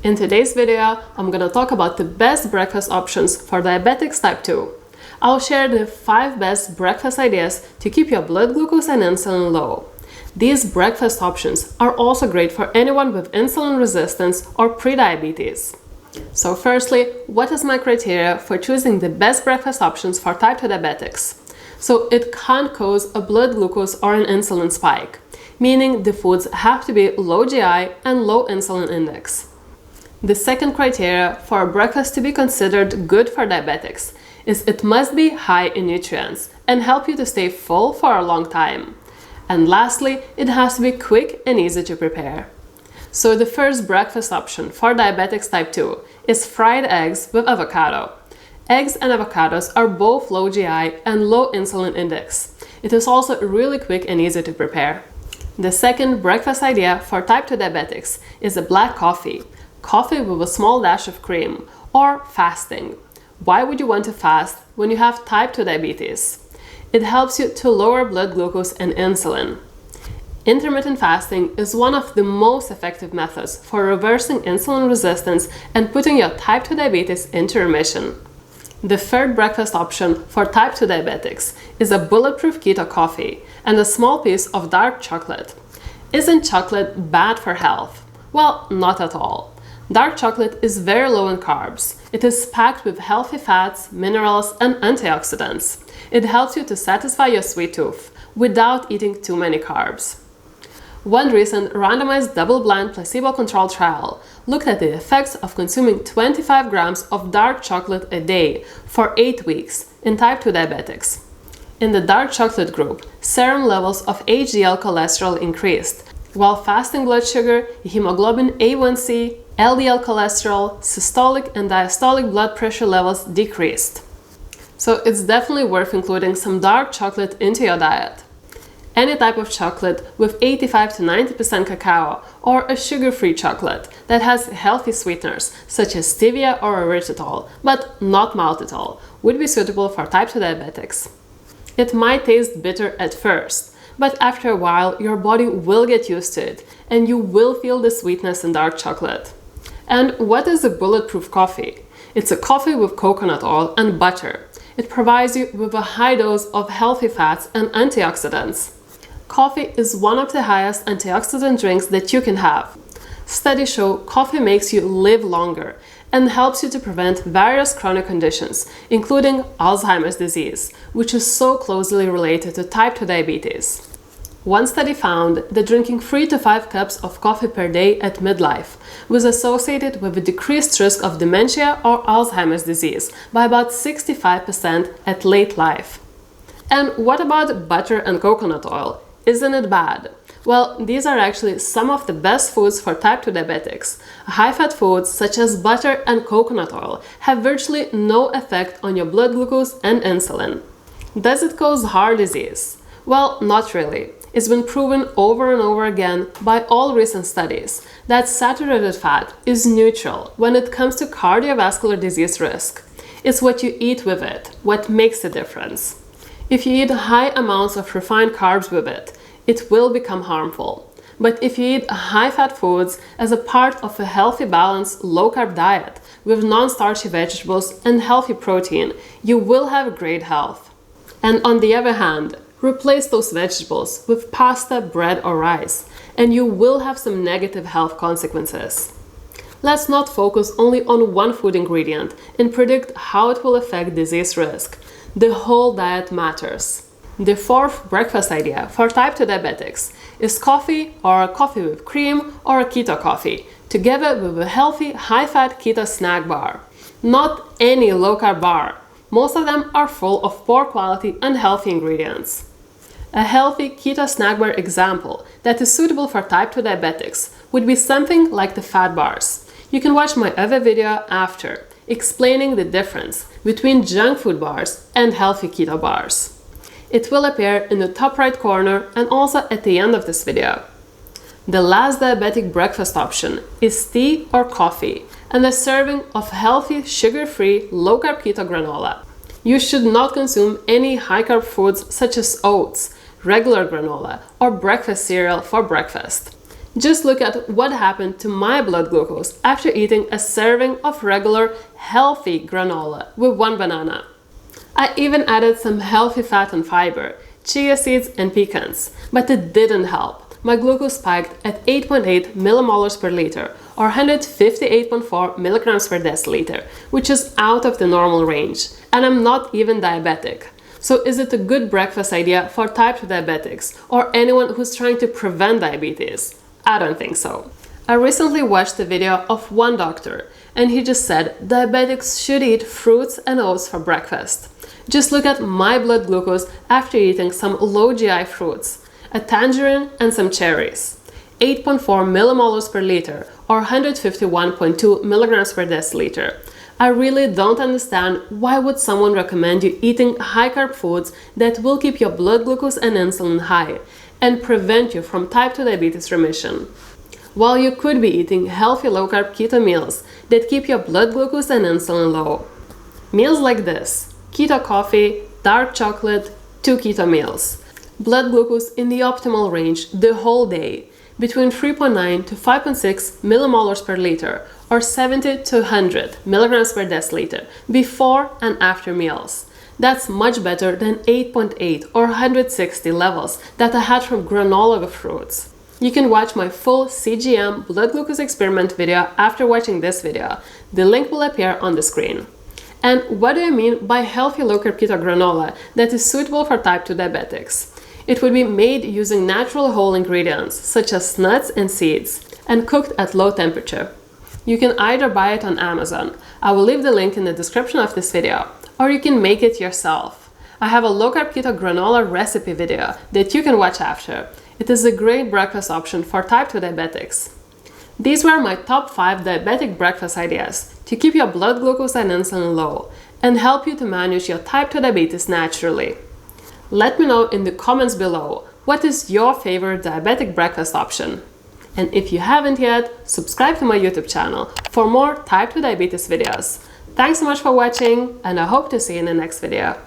In today's video, I'm gonna talk about the best breakfast options for diabetics type 2. I'll share the 5 best breakfast ideas to keep your blood glucose and insulin low. These breakfast options are also great for anyone with insulin resistance or prediabetes. So firstly, what is my criteria for choosing the best breakfast options for type 2 diabetics? So it can't cause a blood glucose or an insulin spike, meaning the foods have to be low GI and low insulin index. The second criteria for a breakfast to be considered good for diabetics is it must be high in nutrients and help you to stay full for a long time. And lastly, it has to be quick and easy to prepare. So the first breakfast option for diabetics type 2 is fried eggs with avocado. Eggs and avocados are both low GI and low insulin index. It is also really quick and easy to prepare. The second breakfast idea for type 2 diabetics is a black coffee. Coffee with a small dash of cream, or fasting. Why would you want to fast when you have type 2 diabetes? It helps you to lower blood glucose and insulin. Intermittent fasting is one of the most effective methods for reversing insulin resistance and putting your type 2 diabetes into remission. The third breakfast option for type 2 diabetics is a Bulletproof keto coffee and a small piece of dark chocolate. Isn't chocolate bad for health? Well, not at all. Dark chocolate is very low in carbs. It is packed with healthy fats, minerals, and antioxidants. It helps you to satisfy your sweet tooth without eating too many carbs. One recent randomized double-blind placebo-controlled trial looked at the effects of consuming 25 grams of dark chocolate a day for 8 weeks in type 2 diabetics. In the dark chocolate group, serum levels of HDL cholesterol increased, while fasting blood sugar, hemoglobin A1C, LDL cholesterol, systolic and diastolic blood pressure levels decreased. So it's definitely worth including some dark chocolate into your diet. Any type of chocolate with 85 to 90% cacao or a sugar-free chocolate that has healthy sweeteners such as stevia or erythritol, but not maltitol, would be suitable for type 2 diabetics. It might taste bitter at first, but after a while your body will get used to it and you will feel the sweetness in dark chocolate. And what is a Bulletproof coffee? It's a coffee with coconut oil and butter. It provides you with a high dose of healthy fats and antioxidants. Coffee is one of the highest antioxidant drinks that you can have. Studies show coffee makes you live longer and helps you to prevent various chronic conditions, including Alzheimer's disease, which is so closely related to type 2 diabetes. One study found that drinking 3 to 5 cups of coffee per day at midlife was associated with a decreased risk of dementia or Alzheimer's disease by about 65% at late life. And what about butter and coconut oil? Isn't it bad? Well, these are actually some of the best foods for type 2 diabetics. High-fat foods such as butter and coconut oil have virtually no effect on your blood glucose and insulin. Does it cause heart disease? Well, not really. It's been proven over and over again by all recent studies that saturated fat is neutral when it comes to cardiovascular disease risk. It's what you eat with it, what makes the difference. If you eat high amounts of refined carbs with it, it will become harmful. But if you eat high-fat foods as a part of a healthy, balanced, low-carb diet with non-starchy vegetables and healthy protein, you will have great health. And on the other hand, replace those vegetables with pasta, bread, or rice, and you will have some negative health consequences. Let's not focus only on one food ingredient and predict how it will affect disease risk. The whole diet matters. The fourth breakfast idea for type 2 diabetics is coffee or a coffee with cream or a keto coffee, together with a healthy, high-fat keto snack bar. Not any low-carb bar. Most of them are full of poor quality and unhealthy ingredients. A healthy keto snack bar example that is suitable for type 2 diabetics would be something like the fat bars. You can watch my other video after, explaining the difference between junk food bars and healthy keto bars. It will appear in the top right corner and also at the end of this video. The last diabetic breakfast option is tea or coffee and a serving of healthy, sugar-free, low-carb keto granola. You should not consume any high-carb foods such as oats, regular granola, or breakfast cereal for breakfast. Just look at what happened to my blood glucose after eating a serving of regular, healthy granola with 1 banana. I even added some healthy fat and fiber, chia seeds and pecans, but it didn't help. My glucose spiked at 8.8 millimolars per liter, or 158.4 milligrams per deciliter, which is out of the normal range, and I'm not even diabetic. So is it a good breakfast idea for type 2 diabetics, or anyone who's trying to prevent diabetes? I don't think so. I recently watched a video of one doctor, and he just said diabetics should eat fruits and oats for breakfast. Just look at my blood glucose after eating some low GI fruits, a tangerine and some cherries. 8.4 millimolars per liter, or 151.2 milligrams per deciliter. I really don't understand why would someone recommend you eating high-carb foods that will keep your blood glucose and insulin high and prevent you from type 2 diabetes remission, while you could be eating healthy low-carb keto meals that keep your blood glucose and insulin low. Meals like this: keto coffee, dark chocolate, 2 keto meals. Blood glucose in the optimal range the whole day, between 3.9 to 5.6 millimolars per liter, or 70 to 100 milligrams per deciliter, before and after meals. That's much better than 8.8 or 160 levels that I had from granola with fruits. You can watch my full CGM blood glucose experiment video after watching this video. The link will appear on the screen. And what do I mean by healthy low-carb keto granola that is suitable for type 2 diabetics? It would be made using natural whole ingredients, such as nuts and seeds, and cooked at low temperature. You can either buy it on Amazon, I will leave the link in the description of this video, or you can make it yourself. I have a low-carb keto granola recipe video that you can watch after. It is a great breakfast option for type 2 diabetics. These were my top 5 diabetic breakfast ideas to keep your blood glucose and insulin low and help you to manage your type 2 diabetes naturally. Let me know in the comments below what is your favorite diabetic breakfast option. And if you haven't yet, subscribe to my YouTube channel for more type 2 diabetes videos. Thanks so much for watching, and I hope to see you in the next video.